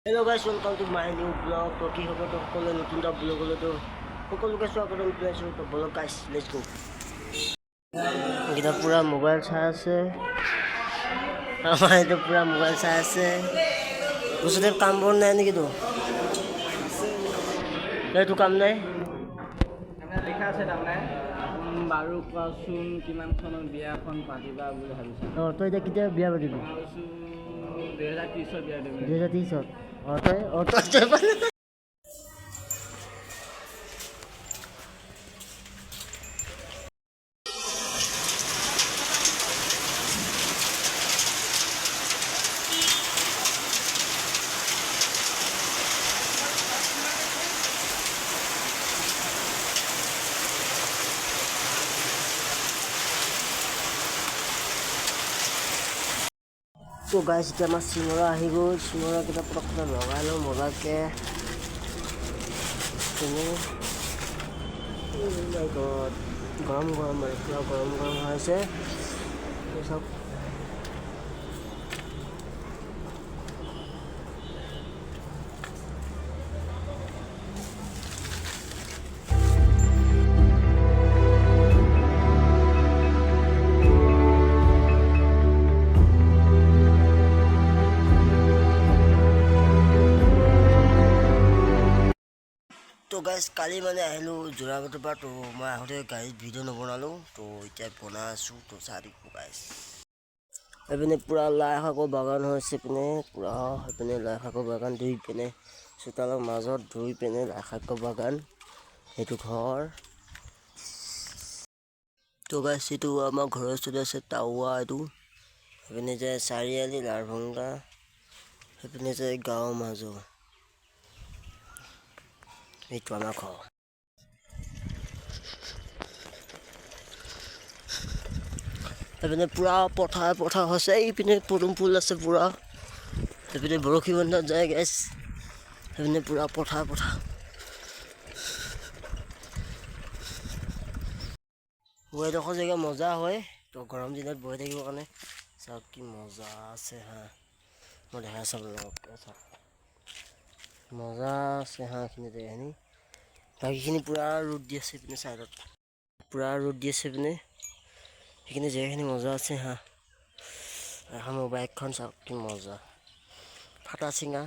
Hello guys, welcome to my new vlog. तो কি হ'ব তো সকলোৱে নতুন এটা ব্লগলৈ তো সকলোকে স্বাগতম জনাইছোঁ। তো বলক গাইছ, লেটছ গো। এইকেইটা পুৰা মোবাইল চাই আছে, আমাৰ এইটো পুৰা মোবাইল চাই আছে। বস্তুদেৱ কাম বন নাই নেকি? তো এইটো কাম নাই লিখা আছে তাৰমানে বাৰু কোৱাচোন কিমান চনত বিয়াখন পাতিবা বুলি ভাবিছা? অঁ তই এতিয়া কেতিয়া বিয়া পাতিবি? ভাবিছোঁ 2030 বিয়া দিম। 2030? তই তো গাইছ, এতিয়া আমাৰ চিঙৰা আহি গ'ল। চিঙৰাকেইটা পটককৈ লগাই লওঁ মজাকৈ। গৰম গৰম মানে পুৰা গৰম গৰম হৈ আছে চব। তো গাইছ, কালি মানে আহিলোঁ যোৰাবাটৰ পৰা। তো মই আহোঁতে গাড়ীত ভিডিঅ' নবনালোঁ, তো এতিয়া বনাই আছোঁ। তো চাই দিব গাইছ। এইপিনে পূৰা লাই শাকৰ বাগান হৈছে, পিনে পূৰা সেইপিনে লাই শাকৰ বাগান ধুই পিনে চোতালৰ মাজত ধুই পিনে লাই শাকৰ বাগান, সেইটো ঘৰ। তো গাইছ, এইটো আমাৰ ঘৰৰ ওচৰতে আছে টাৱা। এইটো সেইপিনে যে চাৰিআলি লাৰভংগা, সেইপিনে যে গাঁৱৰ মাজত, এইটো আমাৰ ঘৰ। এইপিনে পূৰা পথাৰ হৈছে। এইপিনে পদুম ফুল আছে পূৰা। সেইপিনে বৰশী বন্ধাত যায় গাইছ। সেইপিনে পূৰা পথাৰ এইডোখৰ জেগা মজা হয়। তো গৰম দিনত বহি থাকিবৰ কাৰণে চাওক কি মজা আছে হা। মই দেখাই চাব চাওক, মজা আছে হা। এইখিনি জেগাখিনি বাকীখিনি পূৰা ৰ'দ দি আছে। পিনে ছাইডত পূৰা ৰ'দ দি আছে। পিনে সেইখিনি জেগাখিনি মজা আছে হা। এখন মোৰ বাইকখন চাওক কি মজা, ফাটা চিঙা।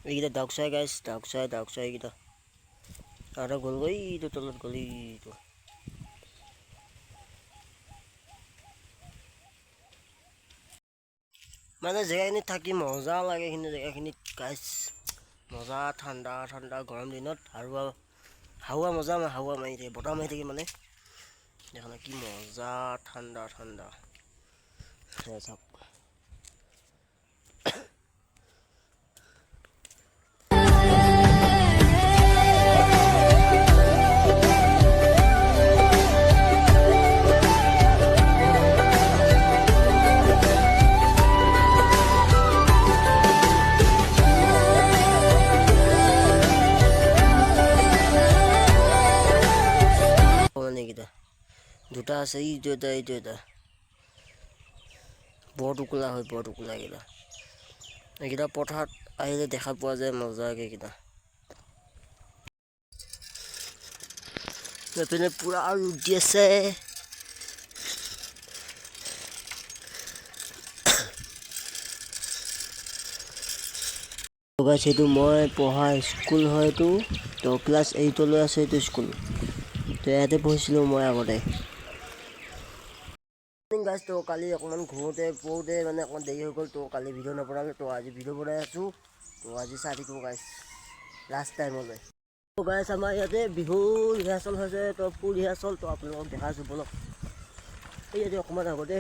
এইকেইটা ডাউকচাই গাইছ, ডাউকচাই এইকেইটা আৰু গ'লগৈ এইটো তলত গ'ল। এইটো মানে জেগাখিনিত থাকি মজা লাগে। এইখিনি জেগাখিনিত গাইছ মজা, ঠাণ্ডা গৰম দিনত হাৱা মজা হাৱা মাৰি থাকে, বতাহ মাৰি থাকে মানে। দেখা কি মজা ঠাণ্ডা চাওক। এইকেইটা দুটা আছে, এইটো এটা বৰ টুকুলা হয়। এইকেইটা পথাৰত আহিলে দেখা পোৱা যায় মজাকৈ। এইকেইটা এইপিনে পূৰা ৰ'দ দি আছে। সেইটো মই পঢ়া স্কুল হয়। এইটো তো ক্লাছ 8লৈ আছে এইটো স্কুল। তো ইয়াতে পঢ়িছিলোঁ মই আগতে গাইছ। তো কালি অকণমান পঢ়োতে মানে অকণমান দেৰি হৈ গ'ল। তো কালি ভিডিঅ' নবনালোঁ। তো আজি ভিডিঅ' বনাই আছোঁ। তো আজি চাই থাকিব গাইছ লাষ্ট টাইমলৈ। তো গাইছ, আমাৰ ইয়াতে বিহু ৰিহাৰ্চল হৈছে। তো ফুল ৰিহাৰ্চল। তো আপোনালোকক দেখাইছোঁ বলক। এই ইয়াতে অকণমান আগতে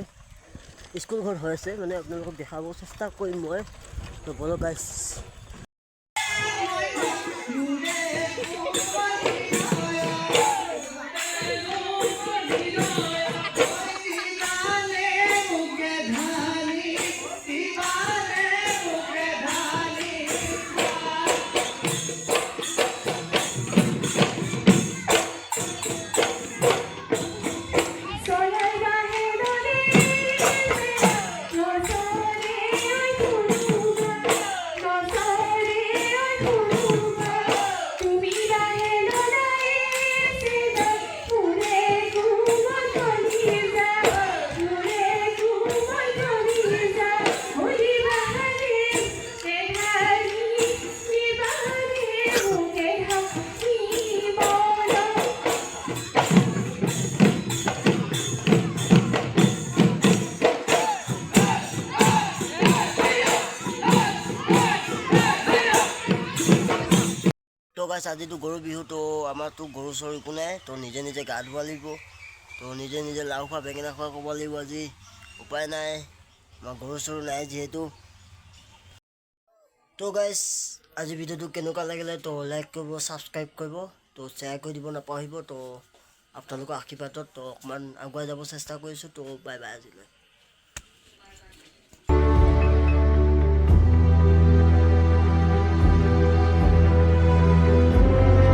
স্কুলখন হৈ আছে, মানে আপোনালোকক দেখাব চেষ্টা কৰিম মই। তো বলক গাইছ। গাছ আজিতো গৰু বিহু তো আমাৰতো গৰু চৰু একো নাই তো নিজে নিজে গা ধুব লাগিব তো নিজে নিজে লাও খোৱা বেঙেনা খোৱা ক'ব লাগিব আজি উপায় নাই আমাৰ গৰু চৰু নাই যিহেতু তো গাইজ আজি ভিডিঅ'টো কেনেকুৱা লাগিলে তো লাইক কৰিব ছাবস্ক্ৰাইব কৰিব তো শ্বেয়াৰ কৰি দিব নাপাহৰিব তো আপোনালোকৰ আশীৰ্বাদত তো অকণমান আগুৱাই যাব চেষ্টা কৰিছোঁ তো বাই বাই আজিলৈ